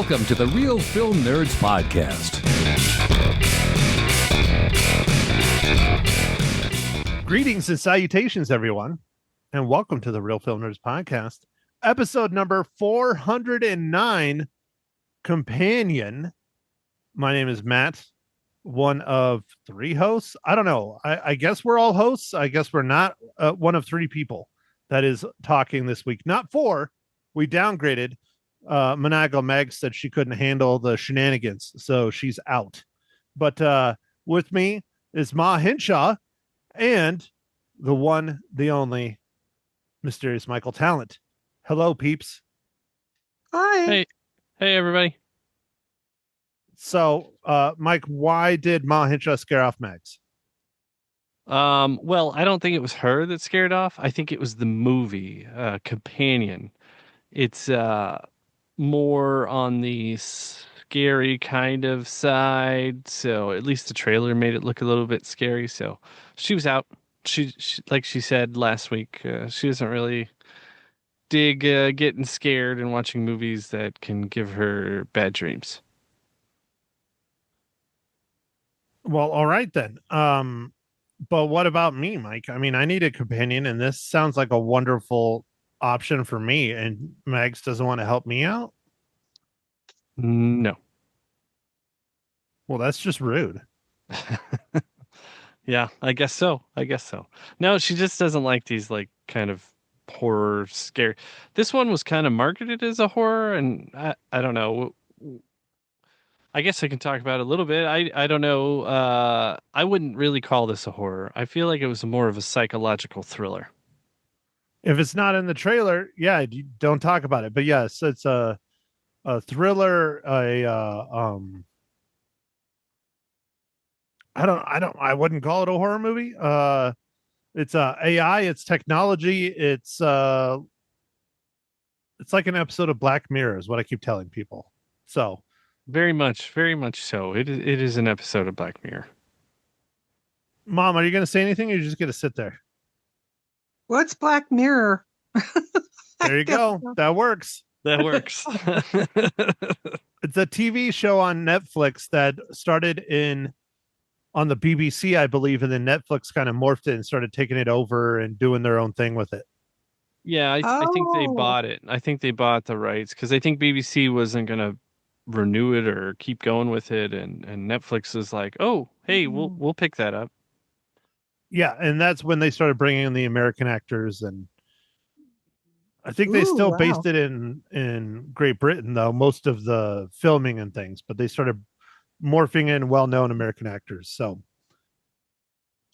Welcome to the Real Film Nerds Podcast. Greetings and salutations, everyone, and welcome to the Real Film Nerds Podcast, episode number 409, Companion. My name is Matt, one of three hosts. I don't know. I guess we're all hosts. I guess we're not one of three people that is talking this week. Not four. We downgraded. Monagle Meg said she couldn't handle the shenanigans, so she's out. But with me is Ma Hinshaw and the one, the only, mysterious Michael Talent. Hello, peeps. Hi. Hey, everybody. So, Mike, why did Ma Hinshaw scare off Megs? Well, I don't think it was her that scared off. I think it was the movie, Companion. It's more on the scary kind of side, so at least the trailer made it look a little bit scary. So she was out. She like she said last week, she doesn't really dig getting scared and watching movies that can give her bad dreams. Well, all right then. But what about me, Mike? I mean, I need a companion, and this sounds like a wonderful option for me. And Megs doesn't want to help me out. No. Well, that's just rude. Yeah, I guess so. No, she just doesn't like these like kind of horror scare. This one was kind of marketed as a horror, and I don't know. I guess I can talk about it a little bit. I don't know. I wouldn't really call this a horror. I feel like it was more of a psychological thriller. If it's not in the trailer, yeah, you don't talk about it. But yes, it's a thriller. I wouldn't call it a horror movie. It's AI. It's technology. It's like an episode of Black Mirror, is what I keep telling people. So. Very much so. It is an episode of Black Mirror. Mom, are you going to say anything, or are you just going to sit there? What's Black Mirror? There you go. That works. That works. It's a TV show on Netflix that started on the BBC, I believe, and then Netflix kind of morphed it and started taking it over and doing their own thing with it. Yeah, I think they bought it. I think they bought the rights because I think BBC wasn't going to renew it or keep going with it, and Netflix is like, oh, hey, we'll pick that up. Yeah, and that's when they started bringing in the American actors, and I think they still based it in Great Britain, though, most of the filming and things, but they started morphing in well-known American actors. So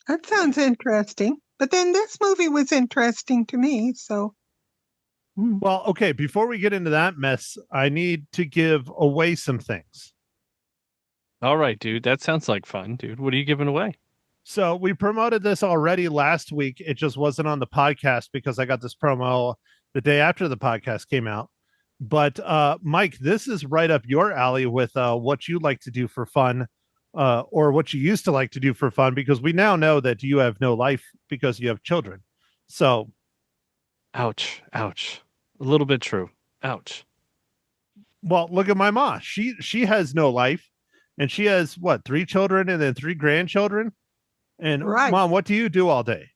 that sounds interesting. But then this movie was interesting to me, so. Well, okay, before we get into that mess, I need to give away some things. All right, dude. That sounds like fun, dude. What are you giving away? So we promoted this already last week. It just wasn't on the podcast because I got this promo the day after the podcast came out. But Mike, this is right up your alley with what you like to do for fun, or what you used to like to do for fun, because we now know that you have no life because you have children. So ouch. A little bit true. Ouch. Well, look at my mom. She has no life, and she has what, 3 children and then 3 grandchildren. And right. Mom, what do you do all day?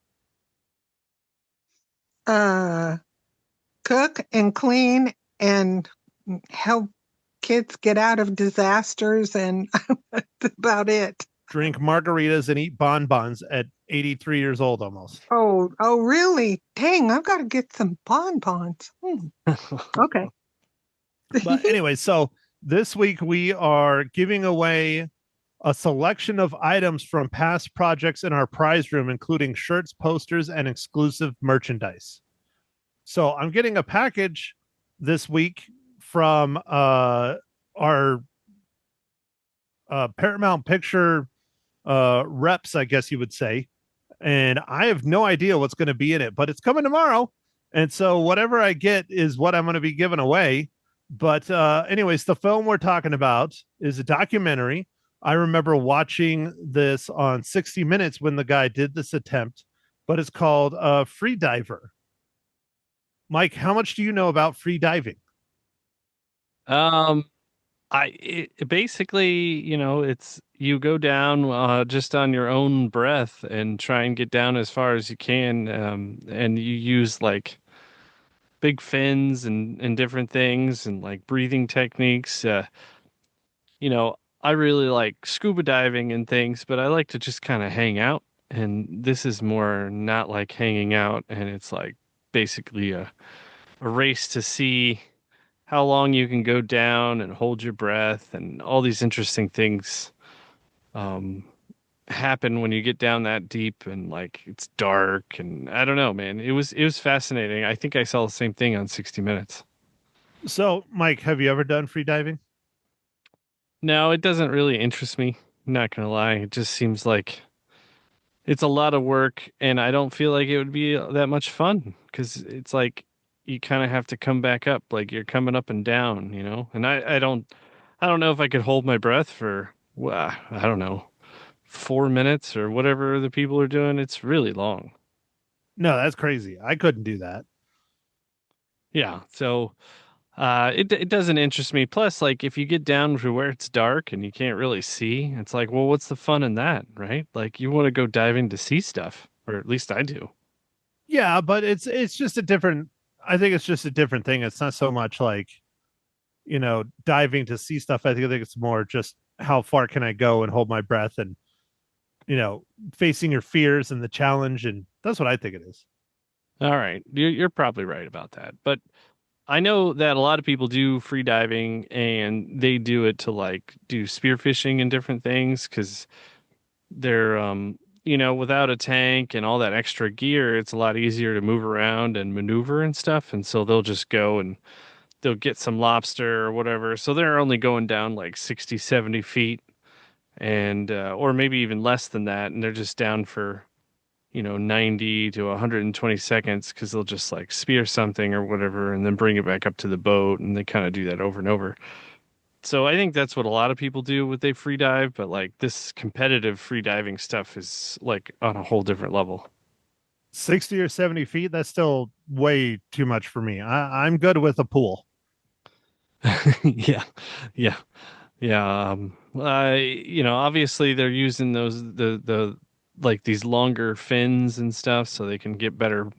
Cook and clean and help kids get out of disasters, and that's about it. Drink margaritas and eat bonbons at 83 years old almost. Oh, really? Dang, I've got to get some bonbons. Okay. But anyway, so this week we are giving away a selection of items from past projects in our prize room, including shirts, posters, and exclusive merchandise. So I'm getting a package this week from our Paramount Picture reps, I guess you would say. And I have no idea what's going to be in it, but it's coming tomorrow. And so whatever I get is what I'm going to be giving away. But anyways, the film we're talking about is a documentary. I remember watching this on 60 Minutes when the guy did this attempt, but it's called Free Diver. Mike, how much do you know about free diving? Basically, it's you go down just on your own breath and try and get down as far as you can, and you use like big fins and different things and like breathing techniques. I really like scuba diving and things, but I like to just kind of hang out. And this is more not like hanging out, and it's like basically a race to see how long you can go down and hold your breath, and all these interesting things um, happen when you get down that deep, and like it's dark, and I don't know, man. It was fascinating. I think I saw the same thing on 60 Minutes. So, Mike, have you ever done free diving? No, it doesn't really interest me. Not gonna lie, it just seems like it's a lot of work, and I don't feel like it would be that much fun because it's like you kind of have to come back up, like you're coming up and down, And I don't know if I could hold my breath for, I don't know, 4 minutes or whatever the people are doing. It's really long. No, that's crazy. I couldn't do that. Yeah, so it doesn't interest me. Plus, like if you get down to where it's dark and you can't really see, it's like, well, what's the fun in that, right? Like you want to go diving to see stuff, or at least I do. Yeah, but it's just a different. I think it's just a different thing. It's not so much like, diving to see stuff. I think it's more just how far can I go and hold my breath and, facing your fears and the challenge, and that's what I think it is. All right, you're probably right about that, but I know that a lot of people do free diving and they do it to like do spearfishing and different things because they're without a tank and all that extra gear, it's a lot easier to move around and maneuver and stuff, and so they'll just go and they'll get some lobster or whatever, so they're only going down like 60, 70 feet, and or maybe even less than that, and they're just down for 90 to 120 seconds because they'll just like spear something or whatever and then bring it back up to the boat, and they kind of do that over and over. So I think that's what a lot of people do with they free dive, but like this competitive free diving stuff is like on a whole different level. 60 or 70 feet, that's still way too much for me. I'm good with a pool. Yeah, yeah, yeah. Obviously they're using the like these longer fins and stuff so they can get better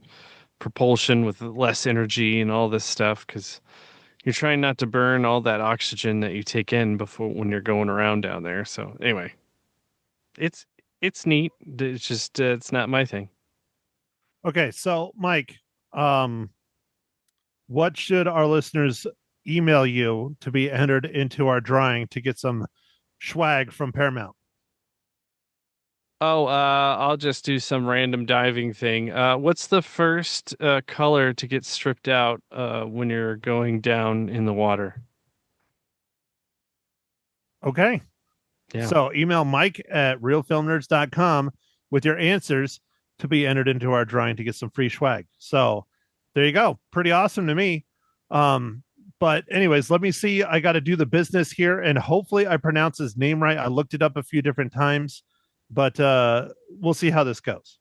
propulsion with less energy and all this stuff because you're trying not to burn all that oxygen that you take in before when you're going around down there. So anyway, it's it's neat. It's just it's not my thing. Okay, so Mike, um, what should our listeners email you to be entered into our drawing to get some swag from Paramount? Oh, I'll just do some random diving thing. What's the first color to get stripped out when you're going down in the water? Okay. Yeah. So email Mike at realfilmnerds.com with your answers to be entered into our drawing to get some free swag. So there you go. Pretty awesome to me. But anyways, let me see. I got to do the business here, and hopefully I pronounce his name right. I looked it up a few different times, but we'll see how this goes.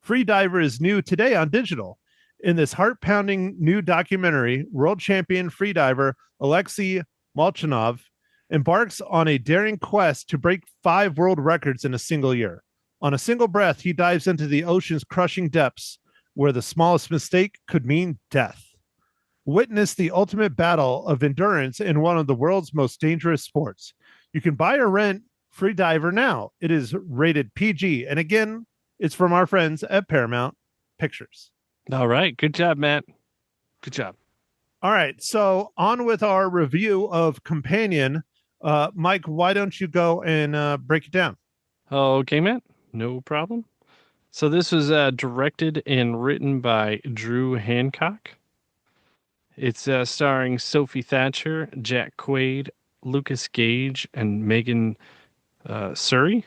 Freediver is new today on digital. In this heart-pounding new documentary, world champion freediver Alexei Molchanov embarks on a daring quest to break 5 world records in a single year. On a single breath, he dives into the ocean's crushing depths, where the smallest mistake could mean death. Witness the ultimate battle of endurance in one of the world's most dangerous sports. You can buy or rent Freediver now. It is rated PG. And again, it's from our friends at Paramount Pictures. All right. Good job, Matt. Good job. All right. So on with our review of Companion. Mike, why don't you go and break it down? Okay, Matt. No problem. So this was directed and written by Drew Hancock. It's starring Sophie Thatcher, Jack Quaid, Lucas Gage, and Megan Surrey.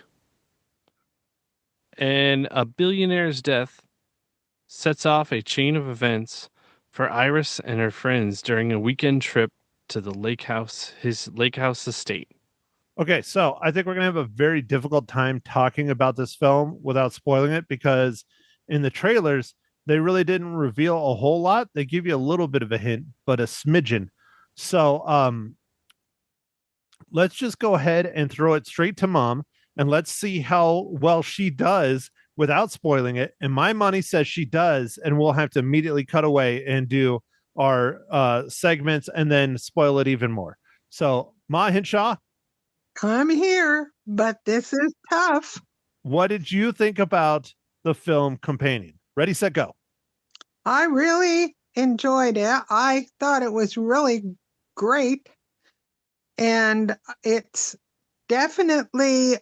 And a billionaire's death sets off a chain of events for Iris and her friends during a weekend trip to his lake house estate. Okay, so I think we're going to have a very difficult time talking about this film without spoiling it because in the trailers, They really didn't reveal a whole lot. They give you a little bit of a hint, but a smidgen. So let's just go ahead and throw it straight to Mom, and let's see how well she does without spoiling it. And my money says she does, and we'll have to immediately cut away and do our segments and then spoil it even more. So, Ma Hinshaw, I'm here, but this is tough. what did you think about the film Companion? Ready, set, go. I really enjoyed it. I thought it was really great. And it's definitely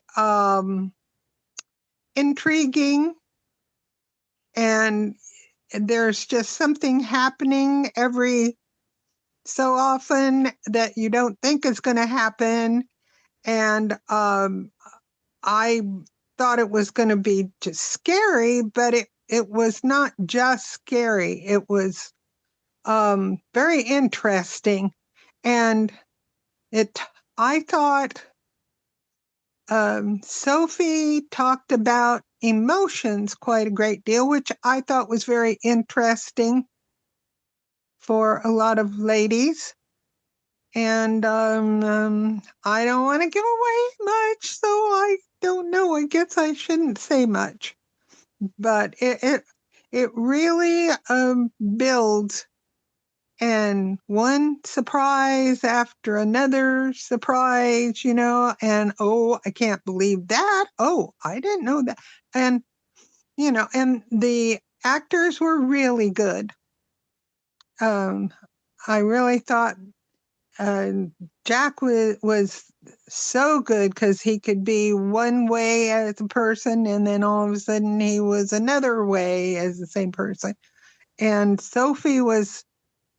intriguing. And there's just something happening every so often that you don't think is going to happen. And I thought it was going to be just scary, but it was not just scary. It was very interesting. And I thought Sophie talked about emotions quite a great deal, which I thought was very interesting for a lot of ladies. And I don't want to give away much, so I don't know. I guess I shouldn't say much. But it really builds, and one surprise after another surprise, and oh, I can't believe that. Oh, I didn't know that. And, and the actors were really good. I really thought Jack was so good because he could be one way as a person, and then all of a sudden he was another way as the same person. And Sophie was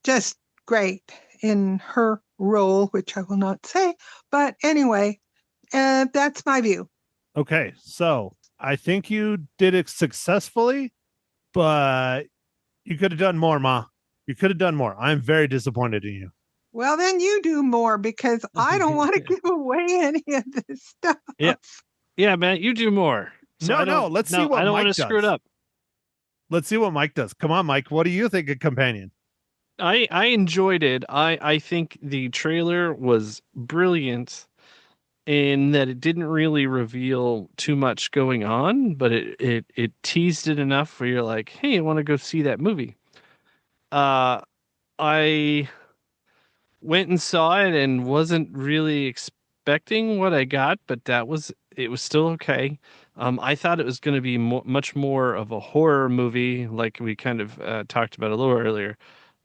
just great in her role, which I will not say. But anyway, that's my view. Okay, so I think you did it successfully, but you could have done more, Ma. You could have done more. I'm very disappointed in you. Well, then you do more, because I don't want to give away any of this stuff. Yeah, Matt, you do more. So no. Let's see what I don't Mike want to does. screw it up. Let's see what Mike does. Come on, Mike. What do you think of Companion? I enjoyed it. I think the trailer was brilliant in that it didn't really reveal too much going on, but it teased it enough where you're like, hey, I want to go see that movie. I went and saw it and wasn't really expecting what I got, but it was still okay. I thought it was going to be much more of a horror movie, like we kind of talked about a little earlier,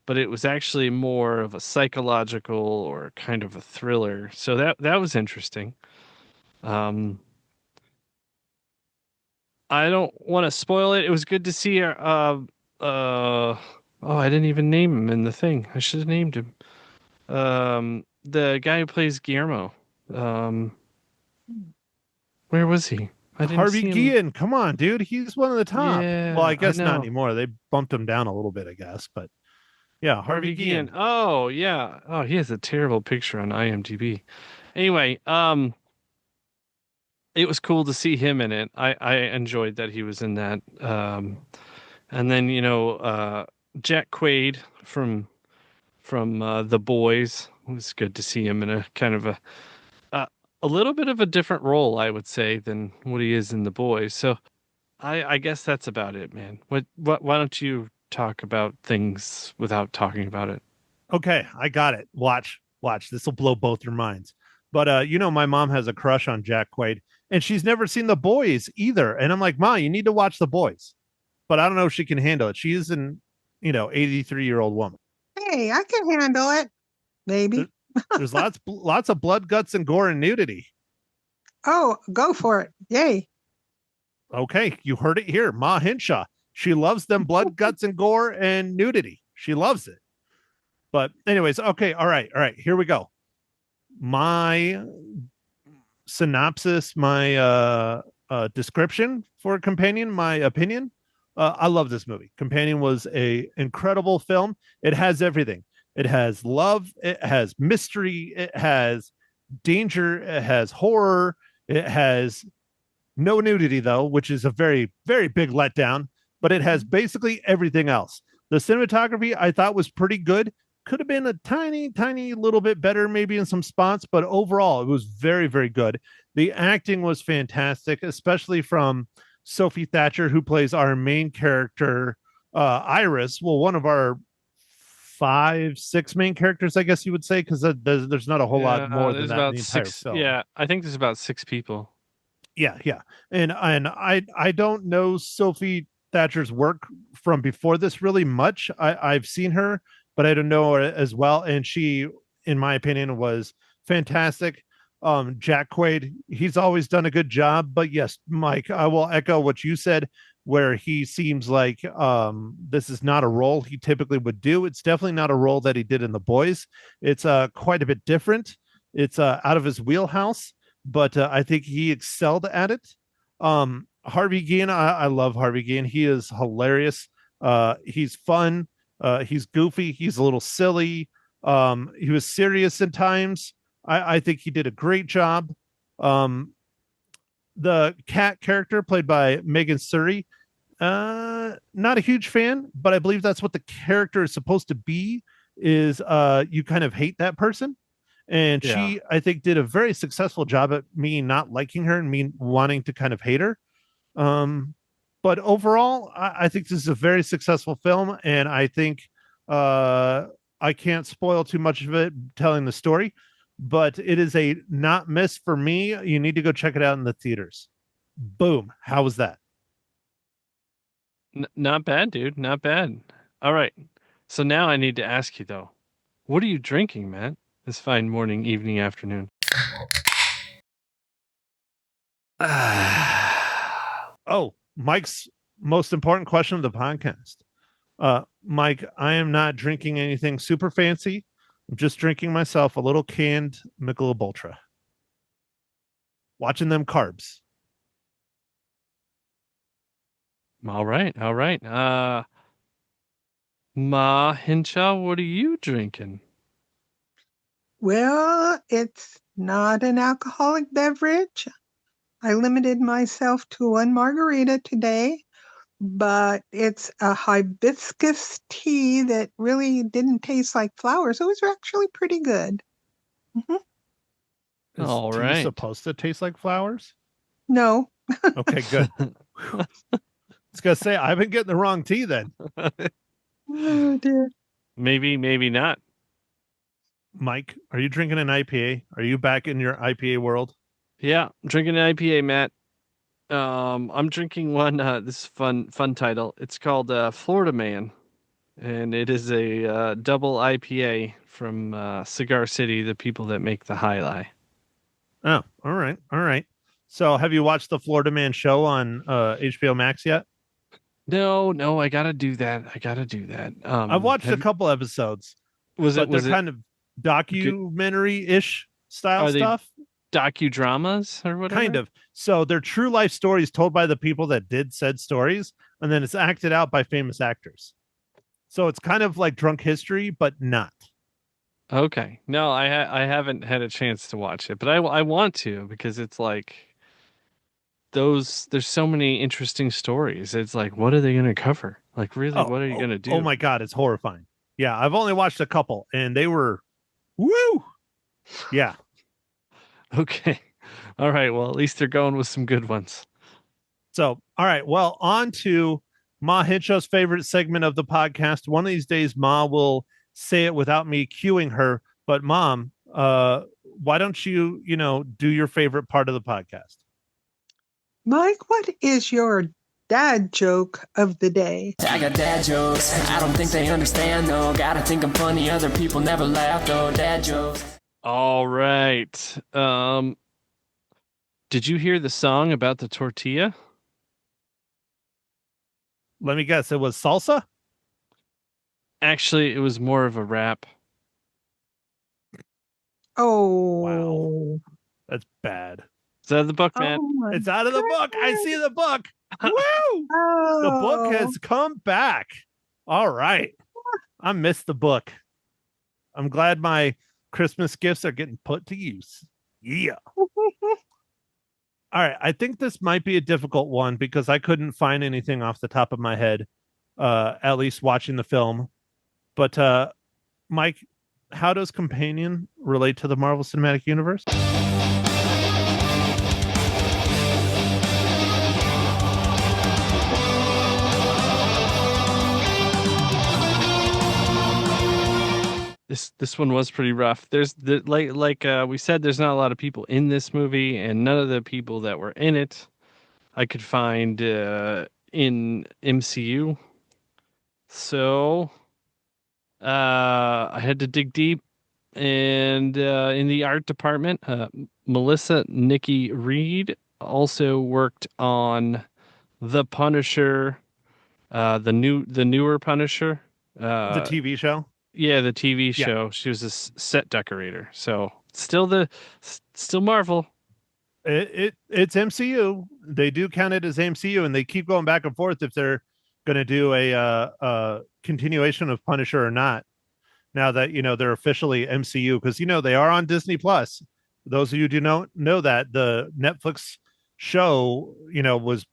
but it was actually more of a psychological or kind of a thriller. So that was interesting. I don't want to spoil it. It was good to see I didn't even name him in the thing. I should have named him. The guy who plays Guillermo. Where was he? I didn't Harvey see him. Guillen. Come on, dude. He's one of the top. Yeah, well, I guess I not know. anymore. They bumped him down a little bit, I guess. But yeah, Harvey Guillen. Oh, yeah. Oh, he has a terrible picture on IMDb. Anyway, it was cool to see him in it. I enjoyed that he was in that. And then, Jack Quaid from The Boys. It was good to see him in a kind of a little bit of a different role, I would say, than what he is in The Boys. So I guess that's about it, man. Why don't you talk about things without talking about it? Okay, I got it. Watch. This will blow both your minds. But my mom has a crush on Jack Quaid, and she's never seen The Boys either. And I'm like, Ma, you need to watch The Boys. But I don't know if she can handle it. She is an 83-year-old woman. Hey, I can handle it. Maybe. There's lots of blood, guts, and gore and nudity. Oh, go for it. Yay. Okay, you heard it here. Ma Hinshaw. She loves them blood, guts, and gore and nudity. She loves it. But anyways, okay, all right. Here we go. My synopsis, my description for Companion, my opinion. I love this movie. Companion was a incredible film. It has everything. It has love. It has mystery. It has danger. It has horror. It has no nudity, though, which is a very, very big letdown. but it has basically everything else. The cinematography I thought was pretty good. Could have been a tiny little bit better, maybe in some spots, but overall, it was very, very good. The acting was fantastic, especially from Sophie Thatcher, who plays our main character, Iris. Well, one of our 5, 6 main characters, I guess you would say, because there's not a whole lot more than there's that in about the entire six. film. Yeah, I think there's about 6 people. Yeah, and I don't know Sophie Thatcher's work from before this really much. I've seen her, but I don't know her as well, and she, in my opinion, was fantastic. Jack Quaid, he's always done a good job, but yes, Mike, I will echo what you said, where he seems like this is not a role he typically would do. It's definitely not a role that he did in The Boys. It's quite a bit different. It's out of his wheelhouse, but I think he excelled at it. Harvey Guillen, I love Harvey Guillen. He is hilarious. He's fun. He's goofy. He's a little silly. He was serious at times. I think he did a great job. The cat character played by Megan Surrey, not a huge fan, but I believe that's what the character is supposed to be, is you kind of hate that person. And she, I think, did a very successful job at me not liking her and me wanting to kind of hate her. But overall, I think this is a very successful film, and I think I can't spoil too much of it telling the story, but it is a not miss for me. You need to go check it out in the theaters. Boom. How was that? Not bad, dude. Not bad. All right. So now I need to ask you, though, what are you drinking, Matt, this fine morning, evening, afternoon? Oh, Mike's most important question of the podcast. Mike, I am not drinking anything super fancy. I'm just drinking myself a little canned Michelob Ultra. Watching them carbs. All right. Ma Hinshaw, what are you drinking? Well, it's not an alcoholic beverage. I limited myself to 1 margarita today, but it's a hibiscus tea that really didn't taste like flowers. It was actually pretty good. Is All tea right. supposed to taste like flowers? No. Okay, good. I was gonna say I've been getting the wrong tea then. Oh dear. Maybe not. Mike, are you drinking an IPA? Are you back in your IPA world? Yeah, I'm drinking an IPA, Matt. I'm drinking one. This is fun title. It's called Florida Man, and it is a double IPA from Cigar City, the people that make the High Lie. Oh, all right. So, have you watched the Florida Man show on HBO Max yet? No, I gotta do that. I've watched a couple episodes. Was but it they're kind of documentary-ish style Are they stuff? docudramas or whatever? Kind of. So they're true life stories told by the people that did said stories, and then it's acted out by famous actors. So it's kind of like Drunk History, but not. Okay. No, I haven't had a chance to watch it, but I want to, because it's like there's so many interesting stories. It's like, what are they going to cover? Like, really, what are you going to do? Oh my God, it's horrifying. Yeah, I've only watched a couple, and they were, woo! Yeah. Okay. All right. Well, at least they're going with some good ones. So, all right. Well, on to Ma Hinshaw's favorite segment of the podcast. One of these days, Ma will say it without me cueing her. But Mom, why don't you, do your favorite part of the podcast? Mike, what is your dad joke of the day? I got dad jokes. I don't think they understand though. Gotta think I'm funny. Other people never laugh though. Dad jokes. All right. Did you hear the song about the tortilla? Let me guess. It was salsa? Actually, it was more of a rap. Oh. Wow. That's bad. Is that the book, man? my It's out of the book. I see the book. Woo! Oh. The book has come back. All right. I missed the book. I'm glad my Christmas gifts are getting put to use. Yeah. All right, I think this might be a difficult one because I couldn't find anything off the top of my head, at least watching the film. But Mike, how does Companion relate to the Marvel Cinematic Universe? This one was pretty rough. There's like we said, there's not a lot of people in this movie, and none of the people that were in it I could find in MCU. So I had to dig deep, and in the art department, Melissa Nikki Reed also worked on The Punisher, the newer Punisher, The TV show? yeah, the TV Yeah. show. She was a set decorator, so still Marvel. It's MCU. They do count it as MCU, and they keep going back and forth if they're going to do a continuation of Punisher or not. Now that they're officially MCU, because they are on Disney Plus. Those of you who do not know that the Netflix show was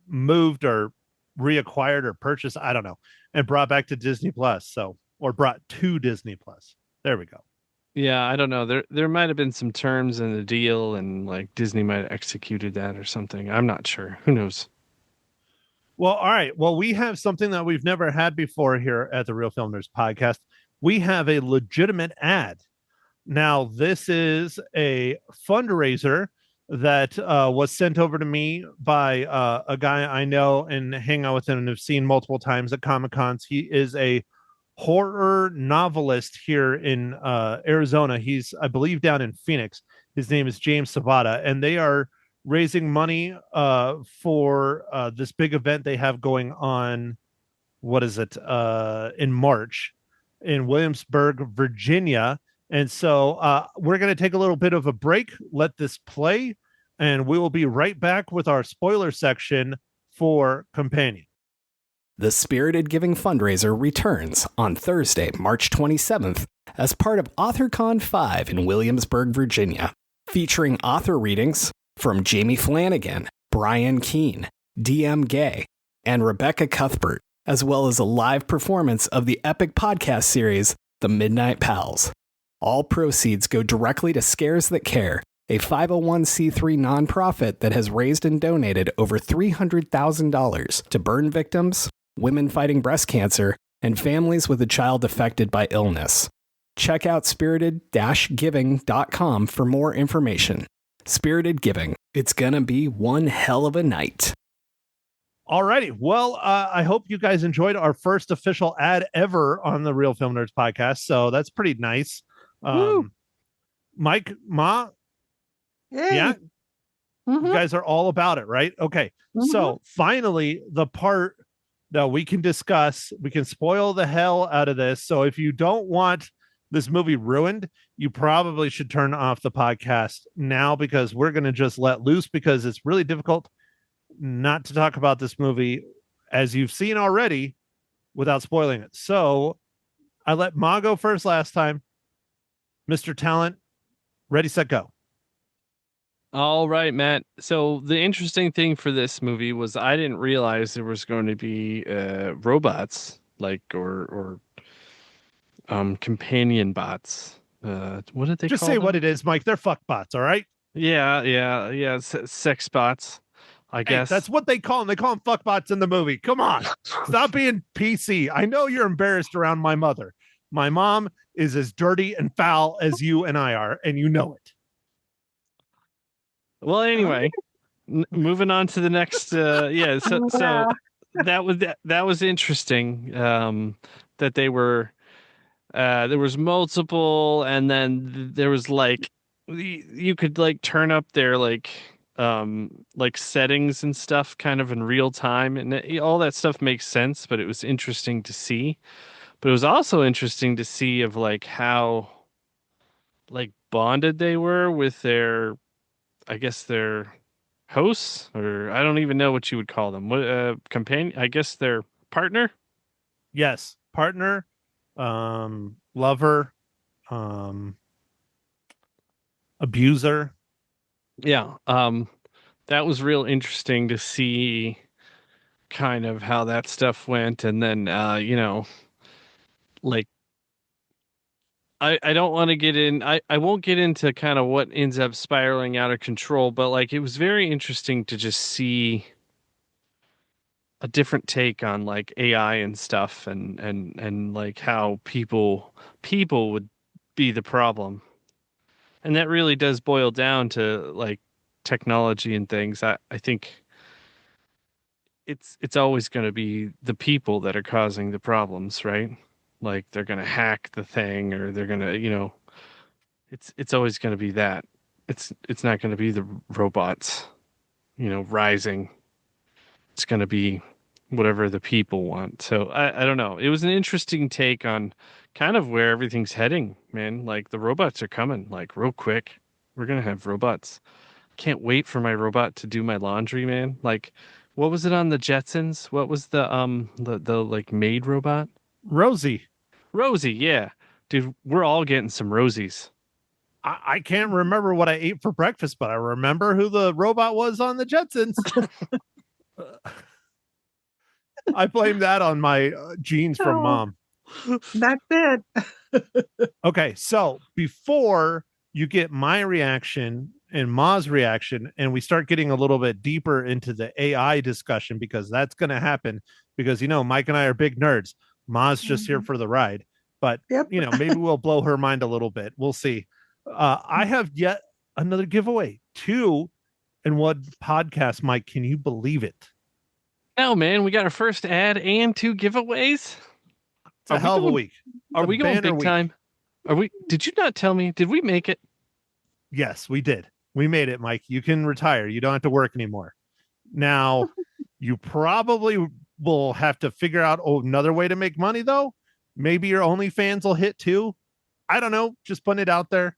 moved or reacquired or purchased, I don't know, and brought back to Disney Plus. So, or brought to Disney Plus. There we go. Yeah, I don't know. There might have been some terms in the deal, and like Disney might have executed that or something. I'm not sure. Who knows? Well, all right. Well, we have something that we've never had before here at the Real Film Nerds podcast. We have a legitimate ad. Now, this is a fundraiser that was sent over to me by a guy I know and hang out with him and have seen multiple times at Comic Cons. He is a horror novelist here in Arizona. He's, I believe, down in Phoenix. His name is James Sabata, and they are raising money for this big event they have going on. What is it? In March in Williamsburg, Virginia. And so we're going to take a little bit of a break, let this play, and we will be right back with our spoiler section for Companion. The Spirited Giving fundraiser returns on Thursday, March 27th as part of AuthorCon 5 in Williamsburg, Virginia, featuring author readings from Jamie Flanagan, Brian Keene, D.M. Gay, and Rebecca Cuthbert, as well as a live performance of the epic podcast series, The Midnight Pals. All proceeds go directly to Scares That Care, a 501c3 nonprofit that has raised and donated over $300,000 to burn victims, women fighting breast cancer, and families with a child affected by illness. Check out spirited-giving.com for more information. Spirited Giving. It's gonna be one hell of a night. All righty. Well, I hope you guys enjoyed our first official ad ever on the Real Film Nerds podcast. So that's pretty nice. Mike, Ma, Yay. yeah, Mhm. you guys are all about it, right? Okay. So finally, the part that we can discuss, we can spoil the hell out of this. So if you don't want this movie ruined, you probably should turn off the podcast now, because we're going to just let loose, because it's really difficult not to talk about this movie, as you've seen already, without spoiling it. So I let Ma go first last time. Mr. Talent, ready, set, go. All right, Matt. So the interesting thing for this movie was I didn't realize there was going to be robots, like or companion bots. What did they Just call say them? what it is, Mike. They're fuck bots, all right? Yeah. Sex bots, I Hey, guess. that's what they call them. They call them fuck bots in the movie. Come on. Stop being PC. I know you're embarrassed around my mother. My mom is as dirty and foul as you and I are, and you know it. Well, anyway, moving on to the next. Yeah. So that was interesting. That they were. There was multiple, and then there was like you could like turn up their like settings and stuff kind of in real time, and all that stuff makes sense, but it was interesting to see. But it was also interesting to see of like how like bonded they were with their, I guess, their hosts, or I don't even know what you would call them. What companion? I guess their partner. Yes. Partner, lover, abuser. Yeah. that was real interesting to see kind of how that stuff went. And then, like, I don't want to get in, I won't get into kind of what ends up spiraling out of control, but like, it was very interesting to just see a different take on like AI and stuff and like how people would be the problem. And that really does boil down to like technology and things. I think it's always going to be the people that are causing the problems, right? Like they're going to hack the thing, or they're going to, it's always going to be that. It's not going to be the robots, rising. It's going to be whatever the people want. So I don't know. It was an interesting take on kind of where everything's heading, man. Like the robots are coming like real quick. We're going to have robots. Can't wait for my robot to do my laundry, man. Like, what was it on the Jetsons? What was the like maid robot? Rosie. Rosie, yeah. Dude, we're all getting some Rosies. I can't remember what I ate for breakfast, but I remember who the robot was on the Jetsons. I blame that on my genes from mom. That's it. Okay, so before you get my reaction and Ma's reaction, and we start getting a little bit deeper into the AI discussion, because that's going to happen, because, Mike and I are big nerds. Ma's just here for the ride, but, Yep. Maybe we'll blow her mind a little bit. We'll see. I have yet another giveaway. 2 in one podcast, Mike. Can you believe it? No, man, we got our first ad and 2 giveaways. It's a hell of a week. Are we going big time? Did you not tell me? Did we make it? Yes, we did. We made it, Mike. You can retire. You don't have to work anymore. Now, you probably will have to figure out another way to make money, though. Maybe your OnlyFans will hit too. I don't know. Just putting it out there.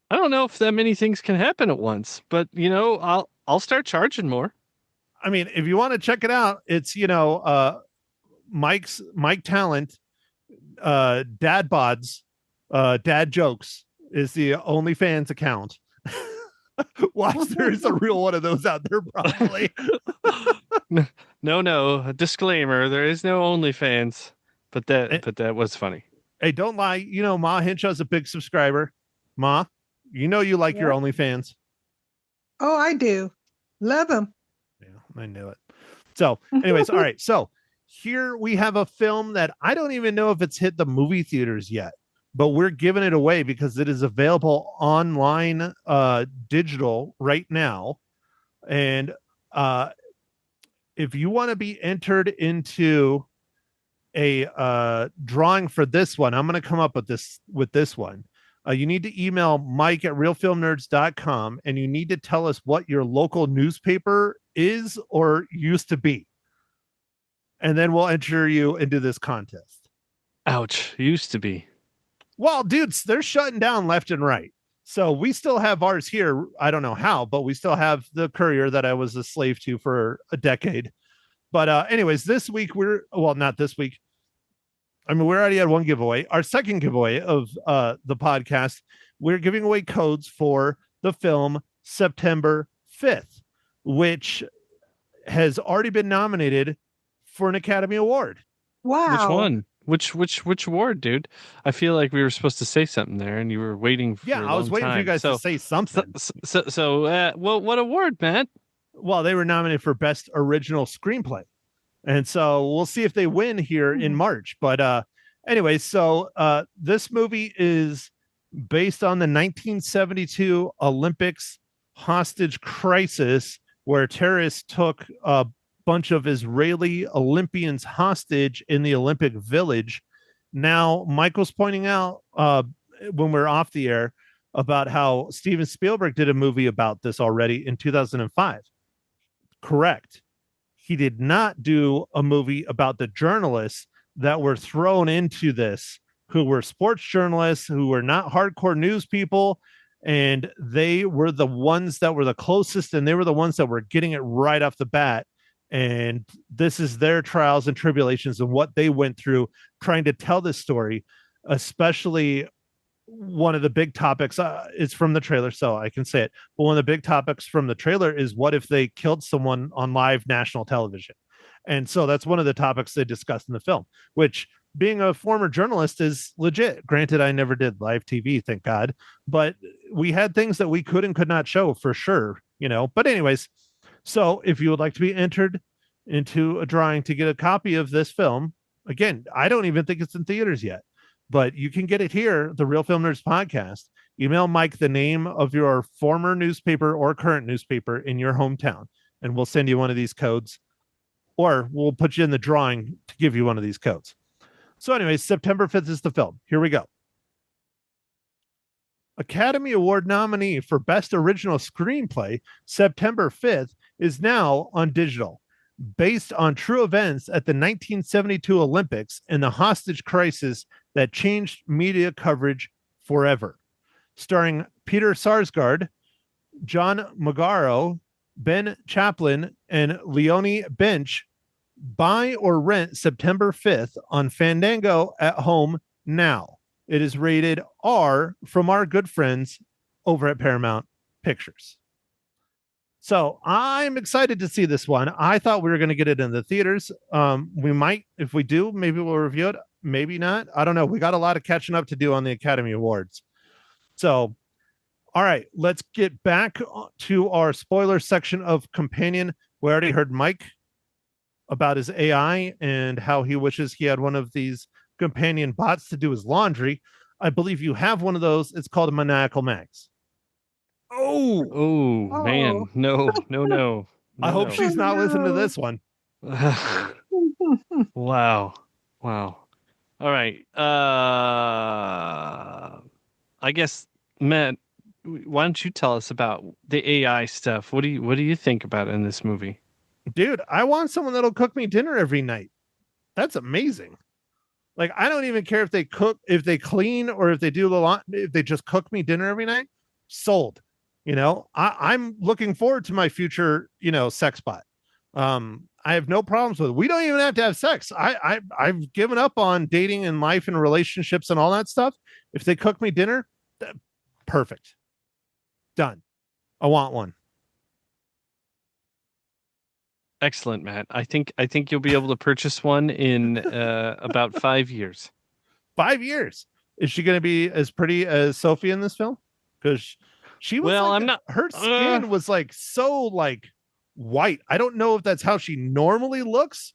I don't know if that many things can happen at once, but I'll start charging more. I mean, if you want to check it out, it's Mike Talent, Dad Bods, Dad Jokes is the OnlyFans account. Watch, there's a real one of those out there, probably. No. Disclaimer: there is no OnlyFans, but that was funny. Hey, don't lie. Ma Hinshaw's a big subscriber. Ma, you like your OnlyFans. Oh, I do. Love them. Yeah, I knew it. So, anyways, all right. So here we have a film that I don't even know if it's hit the movie theaters yet, but we're giving it away because it is available online, digital right now. And if you want to be entered into a drawing for this one, I'm going to come up with this one. You need to email Mike at realfilmnerds.com, and you need to tell us what your local newspaper is or used to be. And then we'll enter you into this contest. Ouch. Used to be. Well, dudes, they're shutting down left and right. So we still have ours here. I don't know how, but we still have the Courier that I was a slave to for a decade. But anyways, this week not this week. I mean, we already had one giveaway. Our second giveaway of the podcast, we're giving away codes for the film September 5th, which has already been nominated for an Academy Award. Wow. Which one? Which award, dude? I feel like we were supposed to say something there, and you were waiting for I was waiting for you guys to say something. What award, Matt? Well, they were nominated for Best Original Screenplay. And so we'll see if they win here in March. But anyway, so this movie is based on the 1972 Olympics hostage crisis, where terrorists took a bunch of Israeli Olympians hostage in the Olympic Village. Now, Michael's pointing out when we're off the air about how Steven Spielberg did a movie about this already in 2005. Correct. He did not do a movie about the journalists that were thrown into this, who were sports journalists, who were not hardcore news people. And they were the ones that were the closest, and they were the ones that were getting it right off the bat. And this is their trials and tribulations and what they went through trying to tell this story, especially one of the big topics, it's from the trailer, so I can say it. But one of the big topics from the trailer is what if they killed someone on live national television? And so that's one of the topics they discussed in the film, which being a former journalist is legit. Granted, I never did live TV, thank God, but we had things that we could and could not show for sure, you know. But anyways, so if you would like to be entered into a drawing to get a copy of this film, again, I don't even think it's in theaters yet, but you can get it here, the Real Film Nerds podcast. Email Mike the name of your former newspaper or current newspaper in your hometown, and we'll send you one of these codes, or we'll put you in the drawing to give you one of these codes. So anyways, September 5th is the film. Here we go. Academy Award nominee for Best Original Screenplay, September 5th, is now on digital. Based on true events at the 1972 Olympics and the hostage crisis that changed media coverage forever. Starring Peter Sarsgaard, John Magaro, Ben Chaplin, and Leonie Bench. Buy or rent September 5th on Fandango at home now. It is rated R from our good friends over at Paramount Pictures. So I'm excited to see this one. I thought we were going to get it in the theaters. We might, if we do, maybe we'll review it. Maybe not. I don't know. We got a lot of catching up to do on the Academy Awards. So, all right, let's get back to our spoiler section of Companion. We already heard Mike about his AI and how he wishes he had one of these companion bots to do his laundry. I believe you have one of those. It's called a Maniacal Max. Oh, man. No. I hope she's not listening to this one. Wow. All right. I guess, Matt, why don't you tell us about the AI stuff? What do you think about it in this movie? Dude, I want someone that'll cook me dinner every night. That's amazing. Like, I don't even care if they cook, if they clean, or if they do the lot, if they just cook me dinner every night. Sold. You know, I'm looking forward to my future, you know, sex bot. I have no problems with it. We don't even have to have sex. I've given up on dating and life and relationships and all that stuff. If they cook me dinner, perfect. Done. I want one. Excellent, Matt. I think you'll be able to purchase one in about 5 years. 5 years. Is she going to be as pretty as Sophie in this film? Because she was. Well, like I'm not. Her skin was like so like white. I don't know if that's how she normally looks.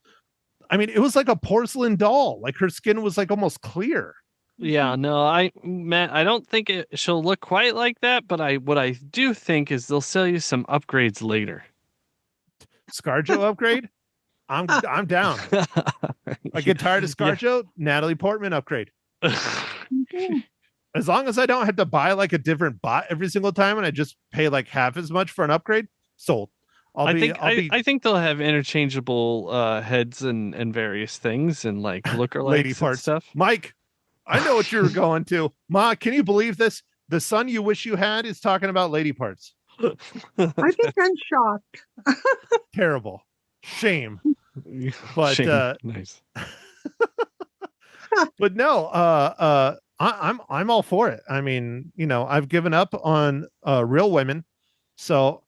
I mean, it was like a porcelain doll. Like her skin was like almost clear. Yeah, no, Matt, I don't think she'll look quite like that. But what I do think is they'll sell you some upgrades later. ScarJo upgrade. I'm down. I get tired of ScarJo. Yeah. Natalie Portman upgrade. As long as I don't have to buy like a different bot every single time, and I just pay like half as much for an upgrade, sold. I think they'll have interchangeable heads and various things and like lookalikes lady parts stuff. Mike, I know what you're going to. Ma, can you believe this? The son you wish you had is talking about lady parts. I think I'm shocked. Terrible. Shame. But Shame. Nice. But no, I'm all for it. I mean, you know, I've given up on real women, so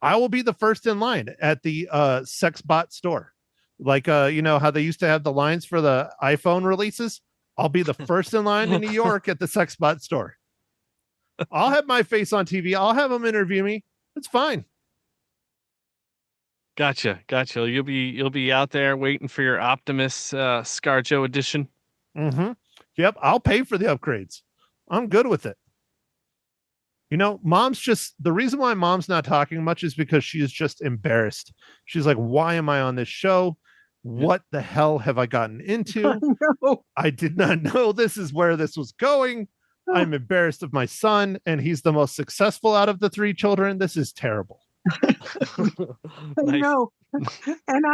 I will be the first in line at the sex bot store. Like you know how they used to have the lines for the iPhone releases? I'll be the first in line in New York at the sex bot store. I'll have my face on TV. I'll have them interview me. It's fine. Gotcha. You'll be out there waiting for your Optimus ScarJo edition. Mm-hmm. Yep, I'll pay for the upgrades. I'm good with it. You know, the reason why mom's not talking much is because she is just embarrassed. She's like, why am I on this show? What the hell have I gotten into? No. I did not know this is where this was going. I'm embarrassed of my son, and he's the most successful out of the three children. This is terrible. Nice. No. And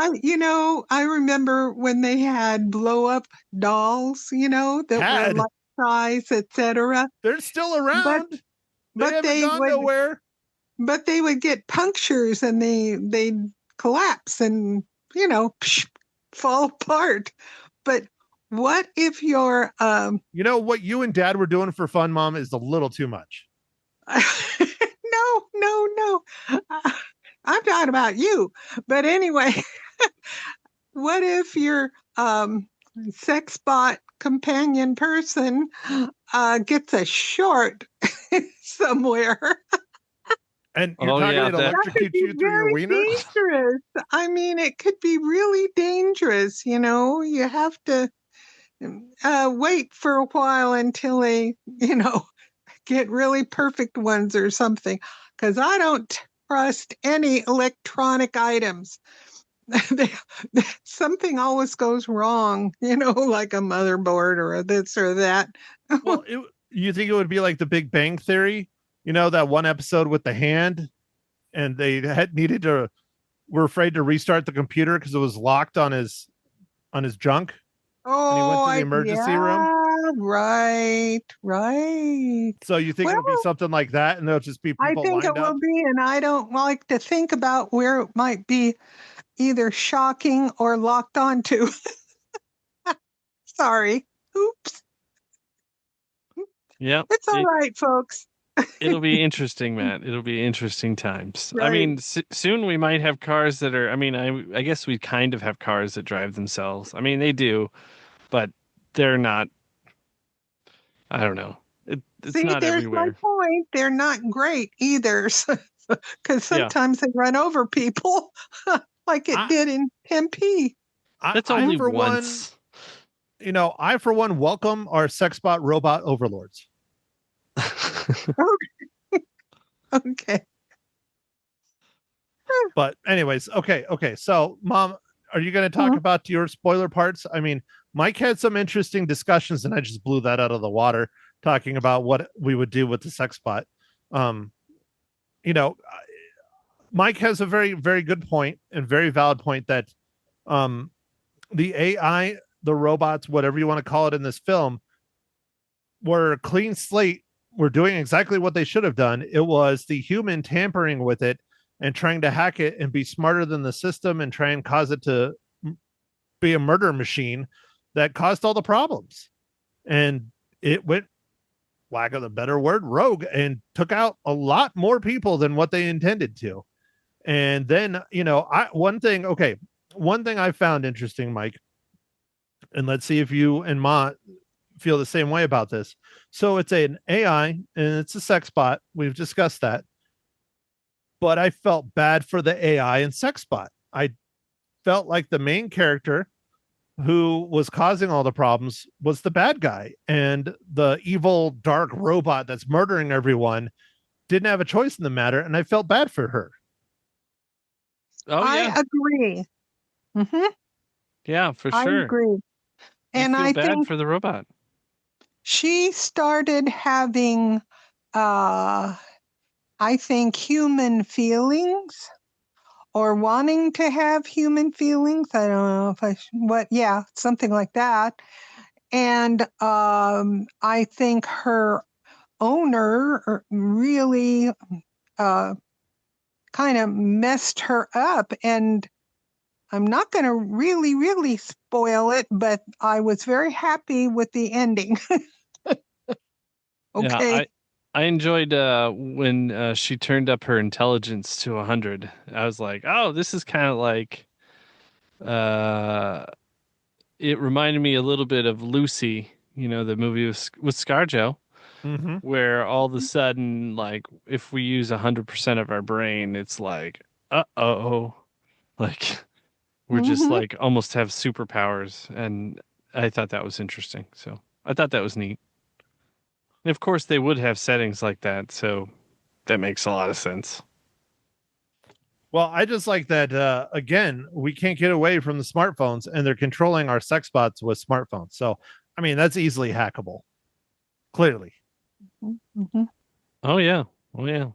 I remember when they had blow up dolls, that were life size, etc. They're still around. But they haven't gone nowhere. But they would get punctures and they'd collapse and fall apart. But What if your You know what you and Dad were doing for fun, Mom, is a little too much. no. I'm talking about you. But anyway, what if your sex bot companion person gets a short somewhere? And you're Oh, talking yeah, it that- electrocute you through your very wiener? dangerous. I mean, it could be really dangerous. You know, you have to wait for a while until they, get really perfect ones or something. Because I don't trust any electronic items. Something always goes wrong, like a motherboard or a this or that. Well, you think it would be like the Big Bang Theory? You know, that one episode with the hand, and they were afraid to restart the computer because it was locked on his junk. And he went to the emergency room? Right. So you think it'll be Well, something like that, and there'll just be I people think it lined up? will be, and I don't like to think about where it might be either shocking or locked onto. Sorry. Oops. Yeah, It's all right, folks. it'll be interesting, Matt. It'll be interesting times. I Right. mean, soon we might have cars that are. I mean, I guess we kind of have cars that drive themselves. I mean, they do, but they're not. I don't know. It's See, not there's everywhere. my point. They're not great either, because Yeah. sometimes they run over people, like it did in Tempe. That's I only for once. I for one welcome our sexbot robot overlords. Okay. But anyways, okay. So, Mom, are you going to talk Mhm. about your spoiler parts? I mean, Mike had some interesting discussions, and I just blew that out of the water, talking about what we would do with the sex bot. Mike has a very, very good point and very valid point that the AI, the robots, whatever you want to call it in this film, were a clean slate. Were doing exactly what they should have done. It was the human tampering with it and trying to hack it and be smarter than the system and try and cause it to be a murder machine that caused all the problems. And it went, lack of a better word, rogue, and took out a lot more people than what they intended to. And then, one thing I found interesting, Mike, and let's see if you and Ma feel the same way about this. So it's an AI and it's a sex bot. We've discussed that. But I felt bad for the AI and sex bot. I felt like the main character who was causing all the problems was the bad guy, and the evil dark robot that's murdering everyone didn't have a choice in the matter, and I felt bad for her. Oh I yeah, agree. Hmm. yeah, for I sure. agree. You And feel I bad think for the robot. she started having, I think, human feelings or wanting to have human feelings. I don't know if something like that. And I think her owner really kind of messed her up. And I'm not going to really, really spoil it, but I was very happy with the ending. Okay. Yeah, I enjoyed when she turned up her intelligence to 100. I was like, oh, this is kind of like it reminded me a little bit of Lucy, the movie with ScarJo, Mm-hmm. where all of a sudden, like, if we use 100% of our brain, it's like, uh-oh, like we're just Mhm. like almost have superpowers. And I thought that was interesting. So I thought that was neat. And of course, they would have settings like that, so that makes a lot of sense. Well, I just like that. Again, we can't get away from the smartphones, and they're controlling our sex bots with smartphones. So, I mean, that's easily hackable. Clearly. Mhm. Oh yeah, oh yeah.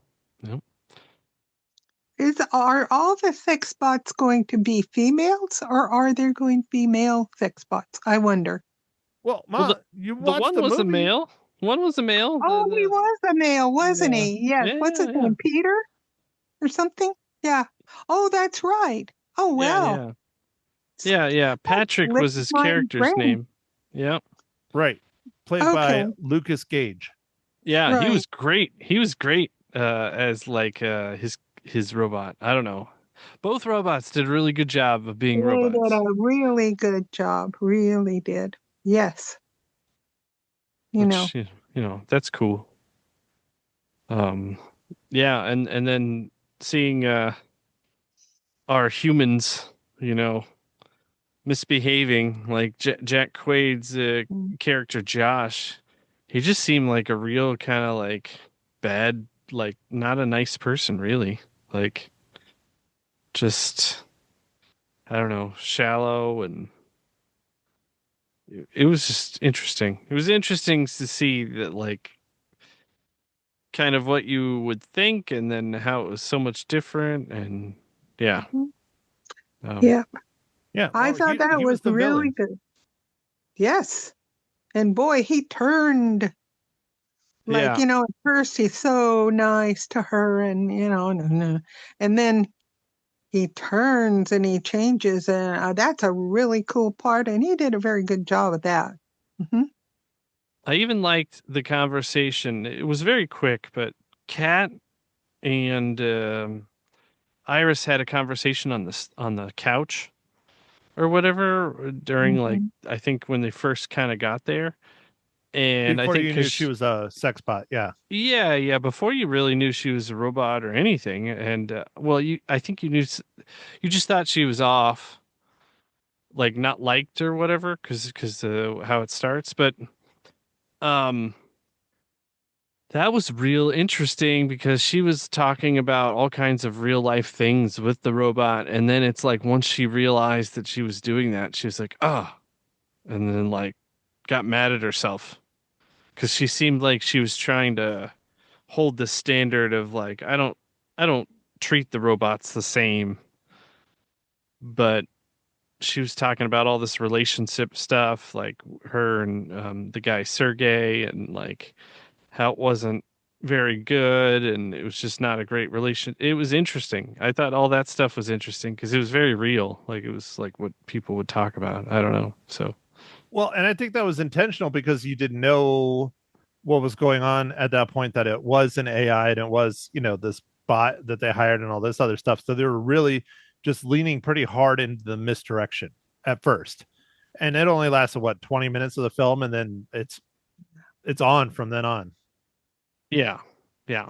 Are all the sex bots going to be females, or are there going to be male sex bots? I wonder. Well, Ma, Well, you The watched one the was a movie. male. One was a male. Oh, he was a male, wasn't Yeah. he? Yes. Yeah, What's his yeah, name? Peter or something? Yeah. Oh, that's right. Oh, well. Yeah. Patrick Slipped was his my character's brain. name. Yep. Right. Played by Okay. Lucas Gage. Yeah, he Right. was great. He was great as like his robot. I don't know. Both robots did a really good job of being They did robots. a really good job. Really did. Yes. Which that's cool. Yeah, and then seeing our humans, misbehaving, like Jack Quaid's Mm. character Josh, he just seemed like a real kind of like bad, like not a nice person, really. Like just I don't know, shallow, and it was just interesting. It was interesting to see that, like, kind of what you would think, and then how it was so much different, and yeah. Mhm. Um, Yeah. Yeah. I well, thought that he was the really villain. good. Yes. And boy, he turned like, yeah, at first he's so nice to her and then he turns and he changes. And that's a really cool part. And he did a very good job of that. Hmm. I even liked the conversation. It was very quick, but Kat and Iris had a conversation on the couch or whatever during, like, Hmm. I think when they first kind of got there, and I Before think you knew she was a sex bot. Yeah. yeah, before you really knew she was a robot or anything, and well, I think you just thought she was off, like not liked or whatever, because how it starts, but um. That was real interesting because she was talking about all kinds of real life things with the robot. And then it's like once she realized that she was doing that, she was like, oh, and then like got mad at herself because she seemed like she was trying to hold the standard of like, I don't treat the robots the same. But she was talking about all this relationship stuff, like her and the guy Sergey, and like how it wasn't very good and it was just not a great relation. It was interesting. I thought all that stuff was interesting because it was very real. Like it was like what people would talk about. I don't know. So Well, and I think that was intentional because you didn't know what was going on at that point, that it was an AI and it was, this bot that they hired and all this other stuff. So they were really just leaning pretty hard into the misdirection at first. And it only lasted what, 20 minutes of the film, and then it's on from then on. yeah, yeah,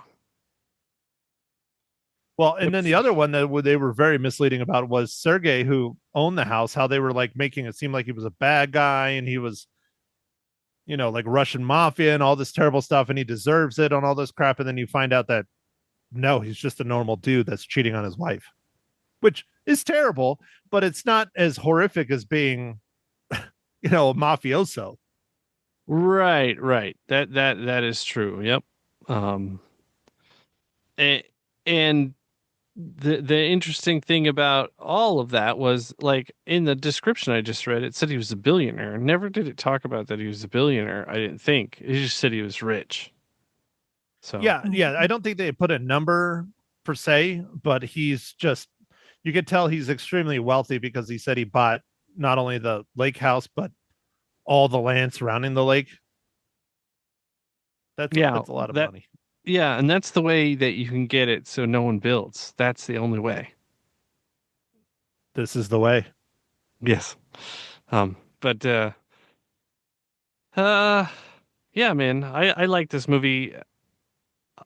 Well, and yep. then the other one that they were very misleading about was Sergey, who owned the house, how they were like making it seem like he was a bad guy and he was, like Russian mafia and all this terrible stuff, and he deserves it on all this crap. And then you find out that no, he's just a normal dude that's cheating on his wife, which is terrible, but it's not as horrific as being, a mafioso. Right. That is true. Yep. Um, and, and the interesting thing about all of that was like in the description I just read, it said he was a billionaire. Never did it talk about that he was a billionaire. I didn't think it just said he was rich. So Yeah. I don't think they put a number per se, but he's just, you could tell he's extremely wealthy because he said he bought not only the lake house, but all the land surrounding the lake. yeah, That's a lot of money. yeah, and that's the way that you can get it so no one builds. That's the only way. This is the way. Yes. But uh yeah, man, I like this movie.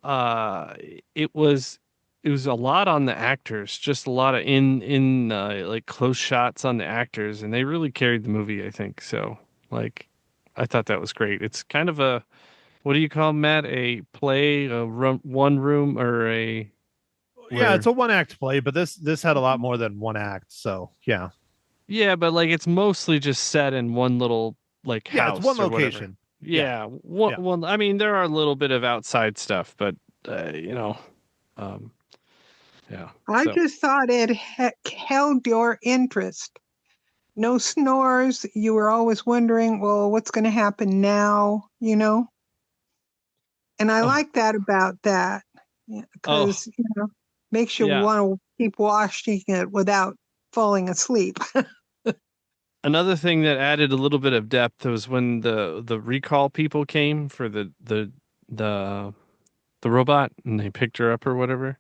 Uh it was it was a lot on the actors, just a lot of in like close shots on the actors, and they really carried the movie, I think. So, like, I thought that was great. It's kind of a, what do you call, Matt? A play, one room, or a Yeah, it's where? a one act play, but this had a lot more than one act. So yeah. Yeah, but like it's mostly just set in one little like Yeah, it's one house or whatever. location. Yeah. Yeah, one Yeah. one. I mean, there are a little bit of outside stuff, but you know, um, yeah. I So just thought it held your interest. No snores. You were always wondering, well, what's going to happen now, And I oh like that about that oh because, makes you yeah. want to keep watching it without falling asleep. Another thing that added a little bit of depth was when the recall people came for the robot, and they picked her up or whatever,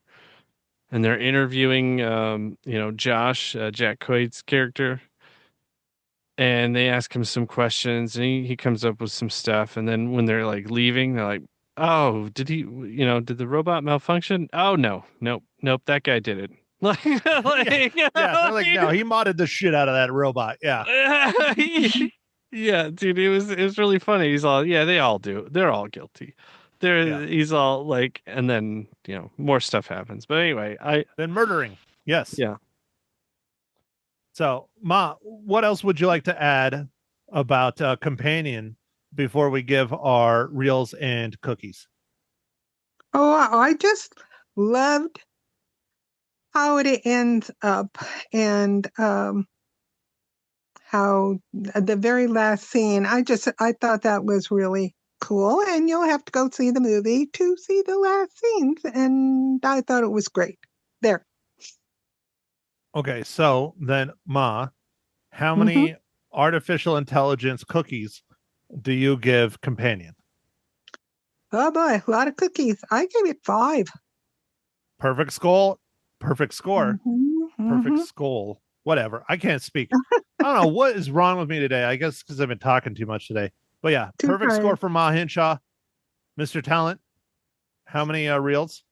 and they're interviewing Josh, Jack Quaid's character, and they ask him some questions, and he comes up with some stuff, and then when they're like leaving, they're like, oh, did the robot malfunction? Oh, nope, that guy did it. Like, Yeah, they're like, no, he modded the shit out of that robot. Yeah. Yeah, dude, it was really funny. He's all, yeah, they all do. They're all guilty. He's all like, and then more stuff happens. But anyway, Then murdering. Yes. Yeah. So, Ma, what else would you like to add about Companion before we give our reels and cookies? Oh, I just loved how it ends up, and how the very last scene, I thought that was really cool, and you'll have to go see the movie to see the last scenes, and I thought it was great. There. Okay, so then, Ma, how many artificial intelligence cookies do you give Companion? Oh boy, a lot of cookies. I gave it 5. Perfect score. Perfect score. Mhm, Perfect mhm. skull. Whatever. I can't speak. I don't know what is wrong with me today. I guess because I've been talking too much today. But yeah, Too perfect tired. score for Ma Hinshaw. Mr. Talent, how many reels?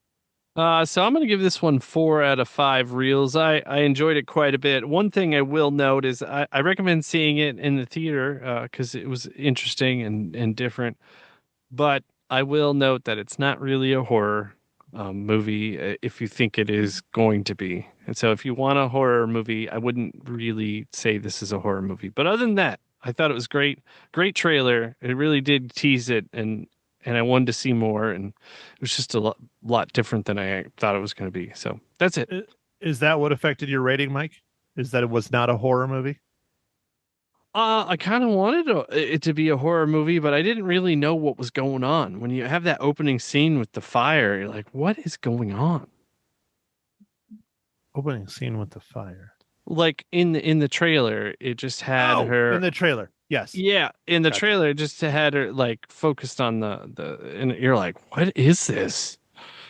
So I'm going to give this one 4 out of 5 reels. I enjoyed it quite a bit. One thing I will note is I recommend seeing it in the theater because it was interesting and different. But I will note that it's not really a horror movie if you think it is going to be. And so if you want a horror movie, I wouldn't really say this is a horror movie. But other than that, I thought it was great. Great trailer. It really did tease it, and I wanted to see more, and it was just a lot different than I thought it was going to be. So that's it. Is that what affected your rating, Mike? Is that it was not a horror movie? I kind of wanted it to be a horror movie, but I didn't really know what was going on. When you have that opening scene with the fire, you're like, what is going on? Opening scene with the fire. Like in the trailer, it just had her in the trailer. Yes. Yeah, in the Gotcha. trailer, it just had her like focused on the and you're like, what is this?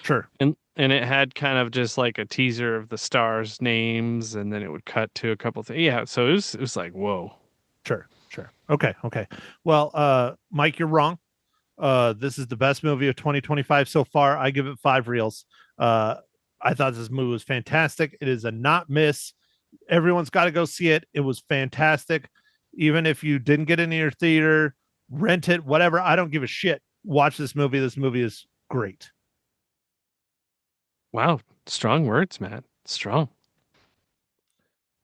Sure. And it had kind of just like a teaser of the stars' names, and then it would cut to a couple things. Yeah, so it was like, whoa. Sure. Okay. Well, Mike, you're wrong. This is the best movie of 2025 so far. I give it 5 reels. I thought this movie was fantastic. It is a not miss. Everyone's got to go see it. It was fantastic. Even if you didn't get into your theater, rent it, whatever. I don't give a shit. Watch this movie. This movie is great. Wow, strong words, Matt. Strong.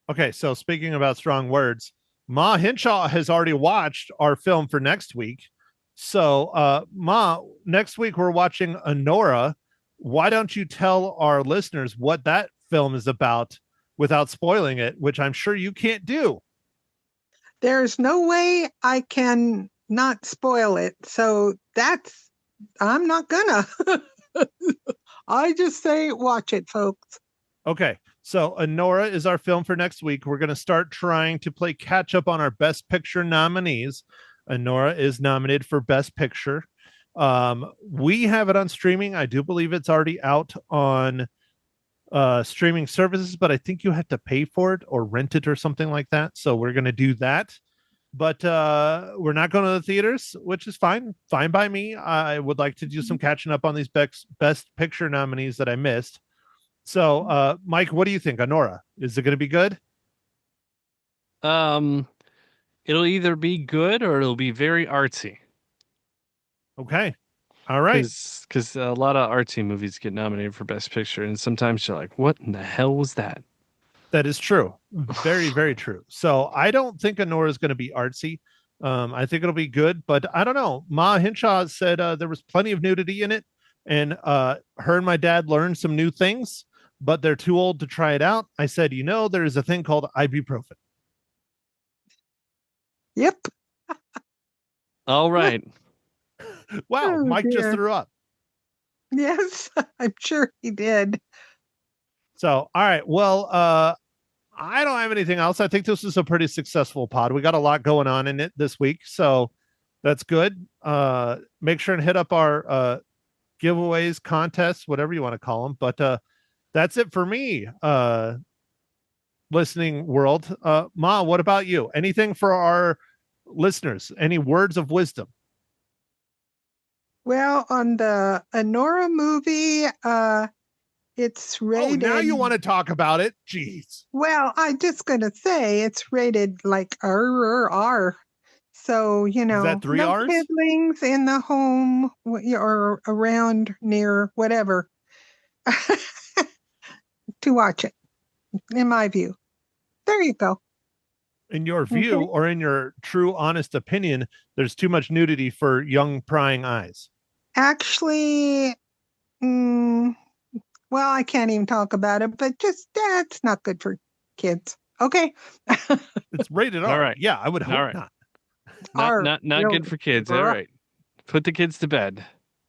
Okay, so speaking about strong words, Ma Hinshaw has already watched our film for next week. So, Ma, next week we're watching Anora. Why don't you tell our listeners what that film is about without spoiling it, which I'm sure you can't do. There's no way I can not spoil it. So I'm not gonna. I just say watch it, folks. Okay. So Anora is our film for next week. We're going to start trying to play catch up on our Best Picture nominees. Anora is nominated for Best Picture. We have it on streaming. I do believe it's already out on streaming services, but I think you have to pay for it or rent it or something like that. So we're going to do that. But we're not going to the theaters, which is fine by me. I would like to do some catching up on these Best Picture nominees that I missed. So, Mike, what do you think? Anora, is it going to be good? It'll either be good or it'll be very artsy. Okay. All right. Because a lot of artsy movies get nominated for Best Picture, and sometimes you're like, what in the hell was that? That is true. Very, very true. So I don't think Anora is going to be artsy. I think it'll be good, but I don't know. Ma Hinshaw said there was plenty of nudity in it, and her and my dad learned some new things, but they're too old to try it out. I said, there's a thing called ibuprofen. Yep. All right. Wow, Oh, Mike just dear. threw up. Yes, I'm sure he did. So, all right. Well, I don't have anything else. I think this is a pretty successful pod. We got a lot going on in it this week, so that's good. Make sure and hit up our giveaways, contests, whatever you want to call them. But that's it for me, listening world. Ma, what about you? Anything for our listeners? Any words of wisdom? Well, on the Anora movie, it's rated. Oh, now you want to talk about it? Jeez. Well, I'm just gonna say it's rated like R. So, you know, that 3 no Rs? siblings in the home or around near whatever to watch it, in my view. There you go. In your view, or in your true, honest opinion, there's too much nudity for young prying eyes. Actually, well, I can't even talk about it, but just that's not good for kids. Okay. It's rated R. All right. Yeah, I would hope All right. not. Not really good for kids. All right. Put the kids to bed.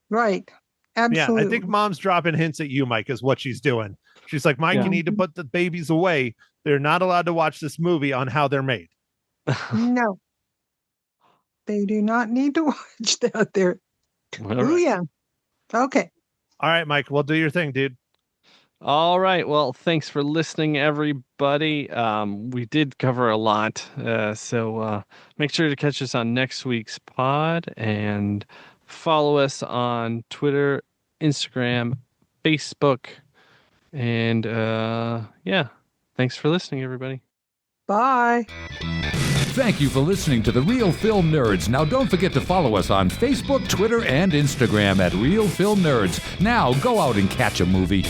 Right. Absolutely. Yeah, I think mom's dropping hints at you, Mike, is what she's doing. She's like, Mike, Yeah. you need to put the babies away. They're not allowed to watch this movie on how they're made. No. They do not need to watch that. They're All too right. young. Okay. All right, Mike, well, do your thing, dude. All right. Well, thanks for listening, everybody. We did cover a lot. So make sure to catch us on next week's pod and follow us on Twitter, Instagram, Facebook. And yeah, thanks for listening, everybody. Bye. Thank you for listening to The Real Film Nerds. Now, don't forget to follow us on Facebook, Twitter, and Instagram at Real Film Nerds. Now, go out and catch a movie.